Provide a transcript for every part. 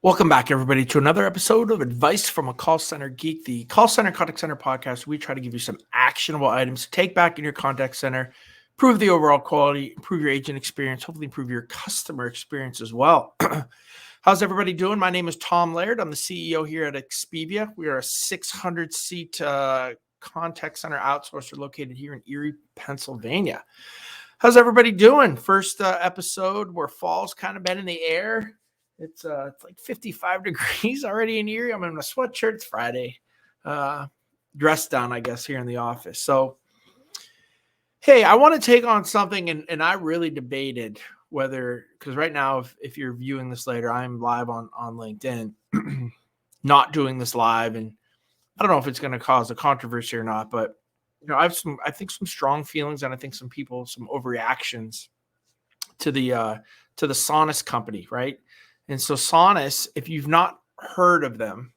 Welcome back, everybody, to another episode of Advice from a Call Center Geek, the call center contact center podcast. We try to give you some actionable items to take back in your contact center, improve the overall quality, improve your agent experience, hopefully improve your customer experience as well. How's everybody doing? My name is Tom Laird. I'm the CEO here at Expedia. We are a 600-seat contact center outsourcer located here in Erie, Pennsylvania. How's everybody doing? First episode where fall's kind of been in the air. It's like 55 degrees already in Erie. I'm in a sweatshirt. It's Friday. Dressed down, I guess, here in the office. So, hey, I want to take on something, and I really debated whether, because right now, if you're viewing this later, I'm live on LinkedIn, not doing this live, and I don't know if it's going to cause a controversy or not, but I think some strong feelings, and I think some overreactions to the Sonus company, right? And so Sonus, if you've not heard of them,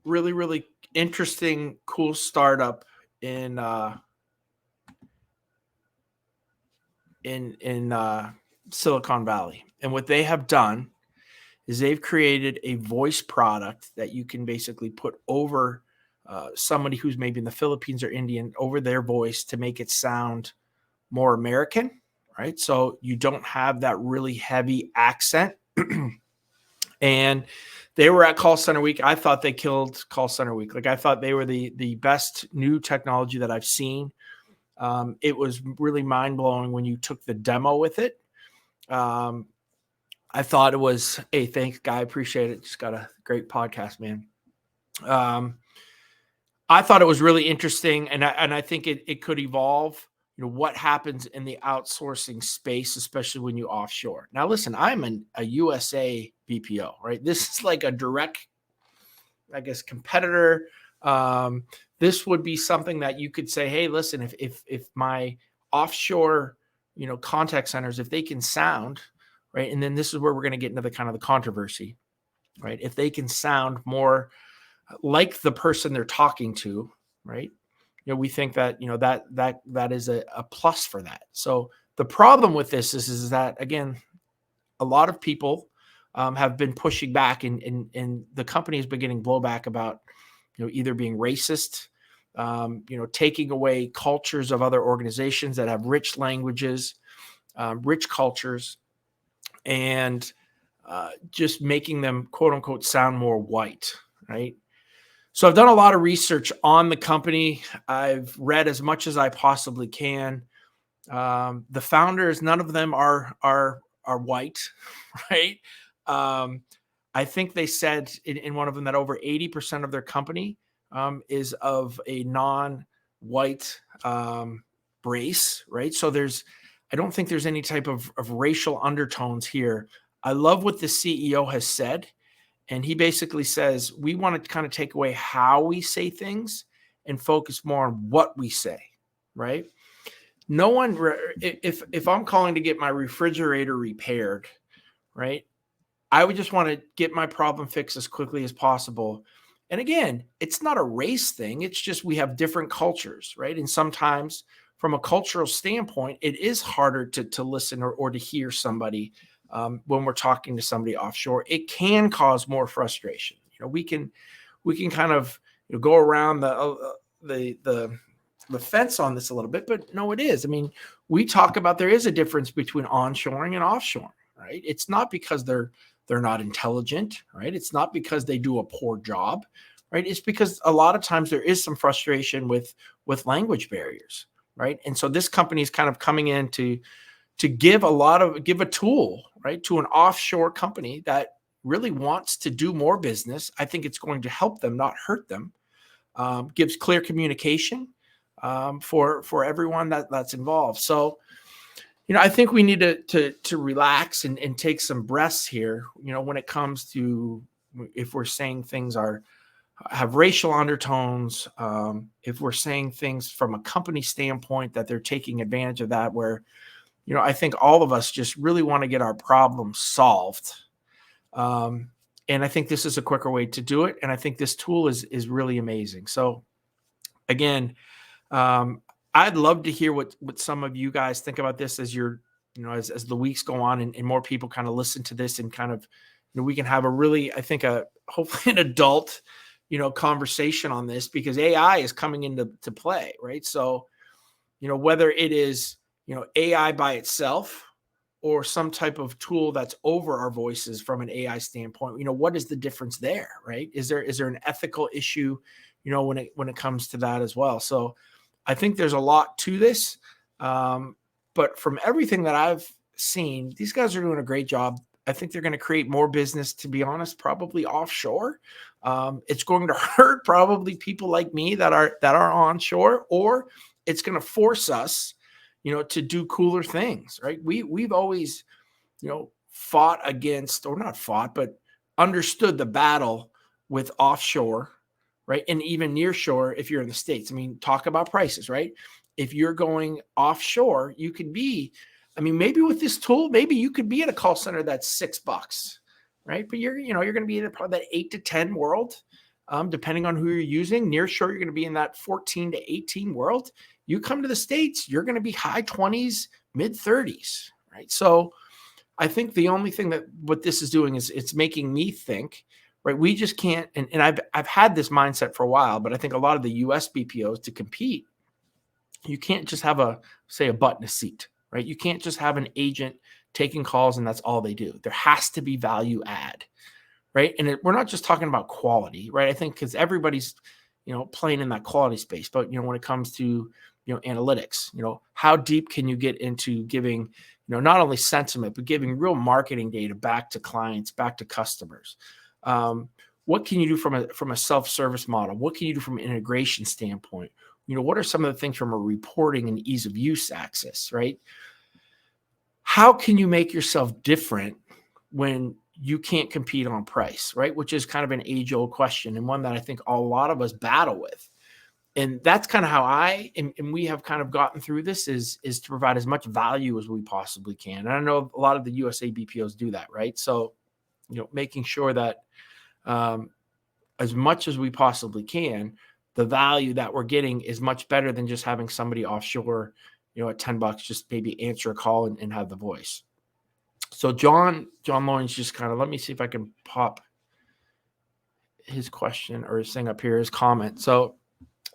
really, really interesting, cool startup in Silicon Valley. And what they have done is they've created a voice product that you can basically put over somebody who's maybe in the Philippines or Indian over their voice to make it sound more American, right? So you don't have that really heavy accent. And they were at Call Center Week. I thought they killed Call Center Week. Like, I thought they were the best new technology that I've seen. It was really mind-blowing when you took the demo with it. I thought it was, hey, thanks, guy. Appreciate it. Just got a great podcast, man. I thought it was really interesting, and I think it could evolve. What happens in the outsourcing space, especially when you offshore. Now, listen, I'm a USA BPO, right? This is like a direct, I guess, competitor. This would be something that you could say, hey, listen, if my offshore, contact centers, if they can sound, right? And then this is where we're going to get into the kind of the controversy, right? If they can sound more like the person they're talking to, right? We think that, that is a plus for that. So the problem with this is that, again, a lot of people have been pushing back, and the company has been getting blowback about, either being racist, taking away cultures of other organizations that have rich languages, rich cultures, and just making them, quote unquote, sound more white, right? So I've done a lot of research on the company. I've read as much as I possibly can. The founders, none of them are white, right? I think they said in one of them that over 80% of their company is of a non-white race, right? So I don't think there's any type of racial undertones here. I love what the CEO has said. And he basically says, we want to kind of take away how we say things and focus more on what we say, right? No one, if I'm calling to get my refrigerator repaired, right, I would just want to get my problem fixed as quickly as possible. And again, it's not a race thing. It's just we have different cultures, right? And sometimes from a cultural standpoint, it is harder to listen or to hear somebody. When we're talking to somebody offshore, it can cause more frustration. We can kind of go around the fence on this a little bit, but no, it is. I mean, we talk about there is a difference between onshoring and offshoring, right? It's not because they're not intelligent, right? It's not because they do a poor job, right? It's because a lot of times there is some frustration with language barriers, right? And so this company is kind of coming in to give a tool, right, to an offshore company that really wants to do more business. I think it's going to help them, not hurt them. Gives clear communication for everyone that's involved. So, I think we need to relax and take some breaths here. When it comes to if we're saying things have racial undertones, if we're saying things from a company standpoint that they're taking advantage of that, where I think all of us just really want to get our problems solved. And I think this is a quicker way to do it. And I think this tool is really amazing. So again, I'd love to hear what some of you guys think about this as you're, as the weeks go on and more people kind of listen to this and kind of we can have a really, I think, hopefully an adult, conversation on this, because AI is coming into play, right? So, whether it is, AI by itself or some type of tool that's over our voices from an AI standpoint, what is the difference there, right? Is there an ethical issue, when it comes to that as well? So I think there's a lot to this. But from everything that I've seen, these guys are doing a great job. I think they're going to create more business, to be honest, probably offshore. It's going to hurt probably people like me that are onshore, or it's going to force us, to do cooler things, right? We've always, fought against, or not fought, but understood the battle with offshore, right? And even near shore, if you're in the States. I mean, talk about prices, right? If you're going offshore, you could be, maybe with this tool, maybe you could be at a call center that's $6, right? But you're going to be in probably that 8 to 10 world, depending on who you're using. Near shore, you're going to be in that 14 to 18 world. You come to the States, you're going to be high 20s, mid 30s, right? So I think the only thing that what this is doing is it's making me think, right? We just can't, and I've had this mindset for a while, but I think a lot of the US BPOs, to compete, you can't just have a butt in a seat, right? You can't just have an agent taking calls and that's all they do. There has to be value add, right? And we're not just talking about quality, right? I think because everybody's, playing in that quality space, but when it comes to, analytics, how deep can you get into giving, not only sentiment, but giving real marketing data back to clients, back to customers. What can you do from a self-service model? What can you do from an integration standpoint? What are some of the things from a reporting and ease of use access, right? How can you make yourself different when you can't compete on price, right? Which is kind of an age-old question, and one that I think a lot of us battle with. And that's kind of how and we have kind of gotten through this, is to provide as much value as we possibly can. And I know a lot of the USA BPOs do that, right? So, making sure that as much as we possibly can, the value that we're getting is much better than just having somebody offshore, at $10, just maybe answer a call and have the voice. So John Lawrence just kind of, let me see if I can pop his question or his thing up here, his comment. So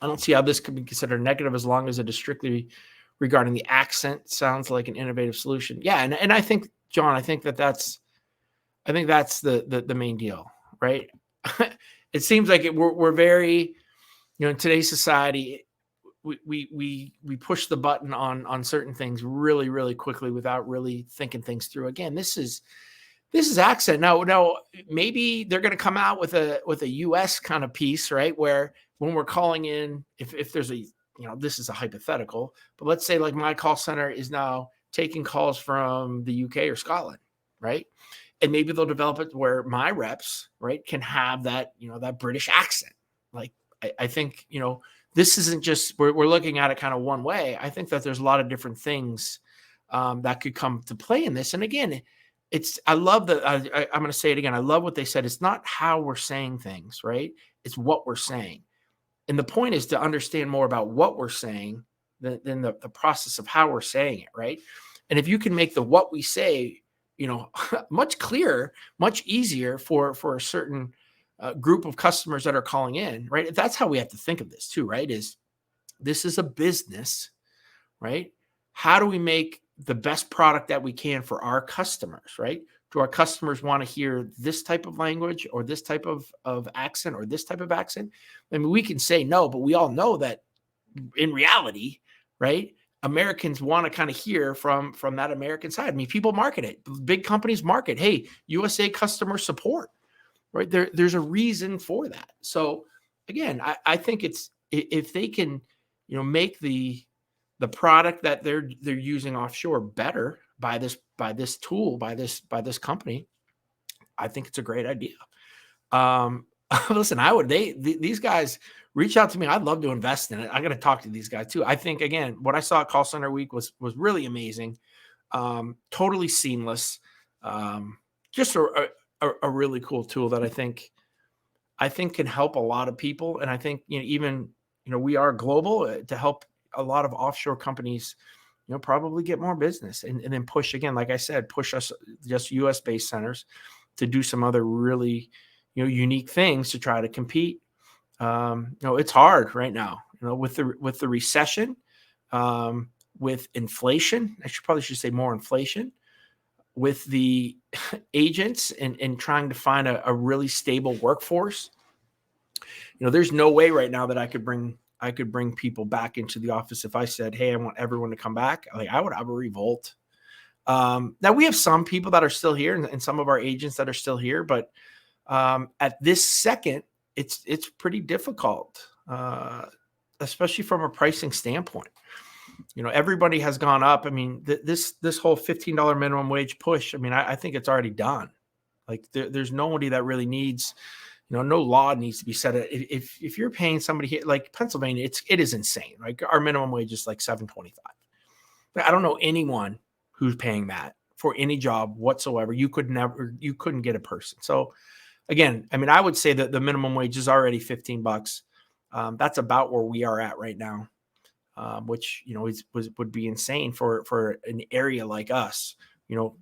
I don't see how this could be considered negative as long as it is strictly regarding the accent. Sounds like an innovative solution. Yeah. And I think, John, I think that's the main deal, right? It seems like we're very, in today's society, we push the button on certain things really, really quickly without really thinking things through. Again, this is accent. Now, maybe they're going to come out with a US kind of piece, right? Where when we're calling in, if there's a, this is a hypothetical, but let's say like my call center is now taking calls from the UK or Scotland, right? And maybe they'll develop it where my reps, right, can have that, that British accent. Like, I think, this isn't just, we're looking at it kind of one way. I think that there's a lot of different things that could come to play in this. And again, I love that. I'm going to say it again. I love what they said. It's not how we're saying things, right? It's what we're saying. And the point is to understand more about what we're saying than the process of how we're saying it, right? And if you can make the what we say, much clearer, much easier for a certain group of customers that are calling in, right? That's how we have to think of this too, right? This is a business, right? How do we make the best product that we can for our customers, right? Do our customers want to hear this type of language or this type of accent or this type of accent? I mean, we can say no, but we all know that in reality, right? Americans want to kind of hear from that American side. I mean, people market it. Big companies market, hey, USA customer support, right? There's a reason for that. So again, I think it's, if they can, make the product that they're using offshore better by this tool, by this company, I think it's a great idea. Listen, these guys reach out to me. I'd love to invest in it. I got to talk to these guys too. I think, again, what I saw at Call Center Week was really amazing. Totally seamless. Just a really cool tool that I think can help a lot of people. And I think, even, we are global to help a lot of offshore companies, probably get more business and then push, again, like I said, push us just US based centers to do some other really, unique things to try to compete. It's hard right now, with the recession, with inflation. I probably should say more inflation, with the agents and trying to find a really stable workforce. There's no way right now that I could bring people back into the office. If I said, hey, I want everyone to come back, I would have a revolt. Now we have some people that are still here and some of our agents that are still here, but at this second, it's pretty difficult, especially from a pricing standpoint. Everybody has gone up. I mean, this whole $15 minimum wage push, I think it's already done. Like there's nobody that really needs, no law needs to be set. If you're paying somebody here, like Pennsylvania, it is insane. Like our minimum wage is like $7.25. I don't know anyone who's paying that for any job whatsoever. You couldn't get a person. So again, I would say that the minimum wage is already $15. That's about where we are at right now. Which would be insane for an area like us.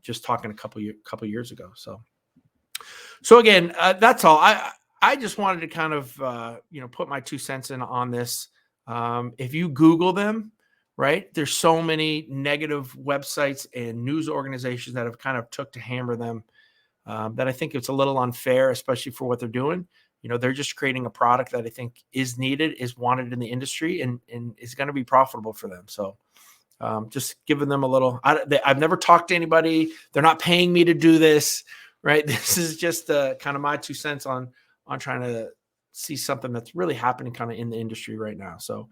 Just talking a couple years ago. So again, that's all. I just wanted to kind of put my 2 cents in on this. If you Google them, right, there's so many negative websites and news organizations that have kind of took to hammer them, that I think it's a little unfair, especially for what they're doing. They're just creating a product that I think is needed, is wanted in the industry, and is going to be profitable for them. So just giving them a little, I've never talked to anybody. They're not paying me to do this, right? This is just kind of my 2 cents on trying to see something that's really happening kind of in the industry right now. So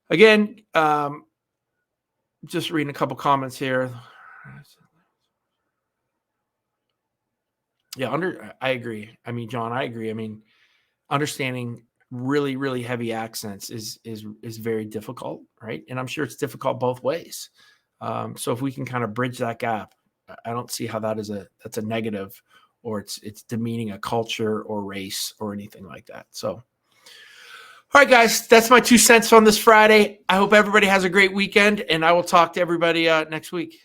again, just reading a couple comments here. Yeah, I agree. John, I agree. Understanding really, really heavy accents is very difficult, right? And I'm sure it's difficult both ways. So if we can kind of bridge that gap, I don't see how that's a negative, or it's demeaning a culture or race or anything like that. So, all right, guys, that's my 2 cents on this Friday. I hope everybody has a great weekend, and I will talk to everybody next week.